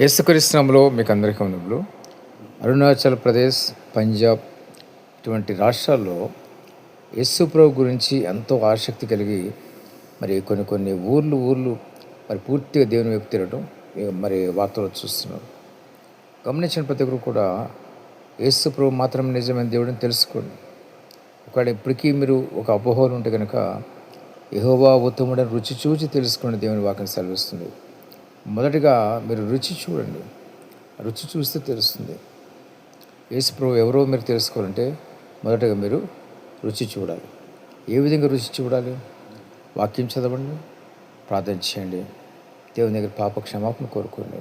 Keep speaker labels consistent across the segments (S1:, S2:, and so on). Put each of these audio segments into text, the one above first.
S1: యేసుక్రీస్తు నామములో మీకు అందరికీ వందనాలు. అరుణాచల్ ప్రదేశ్, పంజాబ్ ఇటువంటి రాష్ట్రాల్లో యేసు ప్రభు గురించి ఎంతో ఆసక్తి కలిగి మరి కొన్ని ఊర్లు మరి పూర్తిగా దేవుని వైపు తిరగడం మరి వార్తలు చూస్తున్నాం. గమనించిన ప్రతి ఒక్కరు కూడా యేసు ప్రభు మాత్రమే నిజమైన దేవుడిని తెలుసుకోండి. ఒకవేళ ఇప్పటికీ మీరు ఒక అపోహలు ఉంటే కనుక యెహోవా ఉత్తముడని రుచి చూచి తెలుసుకోండి దేవుని వాక్యం సెలవిస్తుంది. మొదటిగా మీరు రుచి చూడండి. రుచి చూస్తే తెలుస్తుంది. యేసు ప్రభు ఎవరో మీరు తెలుసుకోవాలంటే మొదటగా మీరు రుచి చూడాలి. ఏ విధంగా రుచి చూడాలి? వాక్యం చదవండి, ప్రార్థన చేయండి, దేవుని దగ్గర పాప క్షమాపణ కోరుకోండి.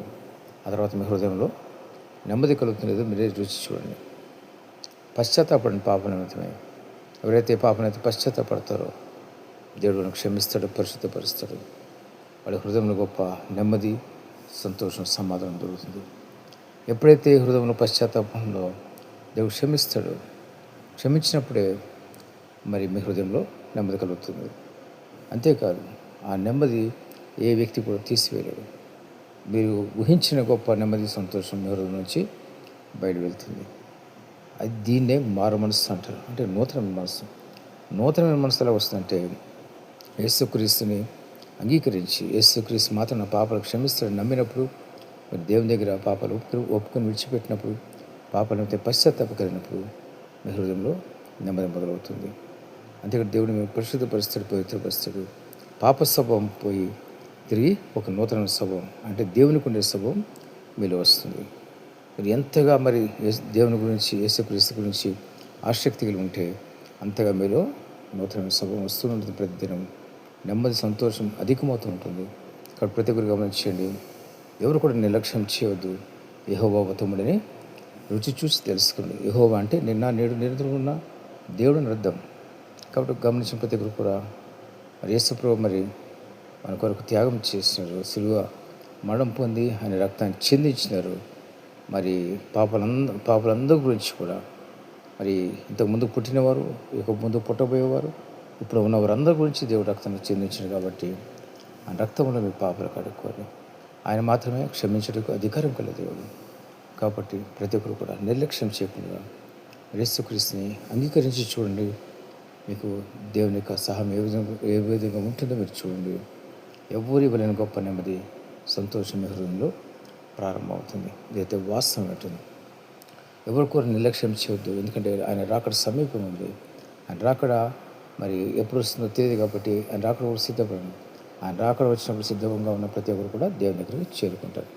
S1: ఆ తర్వాత మీ హృదయంలో నెమ్మది కలుగుతున్నదో మీరే రుచి చూడండి. పశ్చాత్తాపడండి పాప నిమిత్తమే. ఎవరైతే పాపనైతే పశ్చాత్తాపడతారో దేవుడు వాళ్ళని క్షమిస్తాడు, పరిశుద్ధపరుస్తాడు. వాళ్ళ హృదయంలో గొప్ప నెమ్మది, సంతోషం, సమాధానం దొరుకుతుంది. ఎప్పుడైతే హృదయంలో పశ్చాత్తాపంలో దేవుడు క్షమిస్తాడు, క్షమించినప్పుడే మరి మీ హృదయంలో నెమ్మది కలుగుతుంది. అంతేకాదు, ఆ నెమ్మది ఏ వ్యక్తి కూడా తీసివేయలేడు. మీరు ఊహించిన గొప్ప నెమ్మది, సంతోషం మీ హృదయం నుంచి బయట వెళ్తుంది. అది దీన్నే మారు మనసు అంటారు. అంటే నూతనమైన మనసు. నూతనమైన మనసు ఎలా వస్తుందంటే యేసుక్రీస్తుని అంగీకరించి యేసుక్రీస్తు మాత్రం నా పాపాలు క్షమిస్తాడు నమ్మినప్పుడు, మరి దేవుని దగ్గర పాపాలు ఒప్పుకొని విడిచిపెట్టినప్పుడు, పాపాలైతే పశ్చాత్తాప కలిగినప్పుడు మీ హృదయంలో నెమ్మది మొదలవుతుంది. అంతేకాదు దేవుడు మేము పరిశుద్ధపరుస్తాడు, పవిత్రపరుస్తాడు. పాప స్వభావం పోయి తిరిగి ఒక నూతన స్వభావం అంటే దేవునికి ఉండే స్వభావం మీలో వస్తుంది. మీరు ఎంతగా మరి దేవుని గురించి, యేసుక్రీస్తు గురించి ఆసక్తి కలిగి ఉంటే అంతగా మీలో నూతన స్వభావం వస్తూ ఉంటుంది. ప్రతిదినం నెమ్మది, సంతోషం అధికమవుతూ ఉంటుంది. ఇక్కడ ప్రతి ఒక్కరు గమనించండి. ఎవరు కూడా నిర్లక్ష్యం చేయవద్దు. యెహోవా ఉత్తముడని రుచి చూసి తెలుసుకోండి. యెహోవా అంటే నిన్న, నేడు, నిరంతరం ఉన్న దేవుడు అని అర్థం. కాబట్టి గమనించిన ప్రతి ఒక్కరు కూడా మరి యేసు ప్రభు మరి మన కొరకు త్యాగం చేసినారు. సిలువ మరణం పొంది ఆయన రక్తాన్ని చిందించినారు. మరి పాపలందరి గురించి కూడా మరి ఇంతకుముందు పుట్టినవారు, ఇక ముందు పుట్టబోయేవారు, ఇప్పుడు ఉన్న వారందరి గురించి దేవుడు రక్తాన్ని చెందించాడు. కాబట్టి ఆ రక్తంలో మీ పాపలు కడుక్కోవాలి. ఆయన మాత్రమే క్షమించడానికి అధికారం కల దేవుడు. కాబట్టి ప్రతి ఒక్కరు కూడా నిర్లక్ష్యం చేయకుండా యేసుక్రీస్తుని అంగీకరించి చూడండి. మీకు దేవుని యొక్క సహాయం ఏ విధంగా ఉంటుందో మీరు చూడండి. ఎవరు ఇవ్వలేని గొప్ప నెమ్మది, సంతోషం మీ హృదయంలో ప్రారంభమవుతుంది. ఇదైతే వాస్తవం ఉంటుంది. ఎవరు కూడా నిర్లక్ష్యం చేయవద్దు. ఎందుకంటే ఆయన రాకడ సమీపం ఉంది. ఆయన రాకడ మరి ఎప్పుడు వస్తుందో తెలియదు. కాబట్టి ఆయన రాకడ కూడా సిద్ధపడండి. ఆయన రాకడ వచ్చినప్పుడు సిద్ధంగా ఉన్న ప్రతి ఒక్కరు కూడా దేవుని దగ్గరికి చేరుకుంటారు.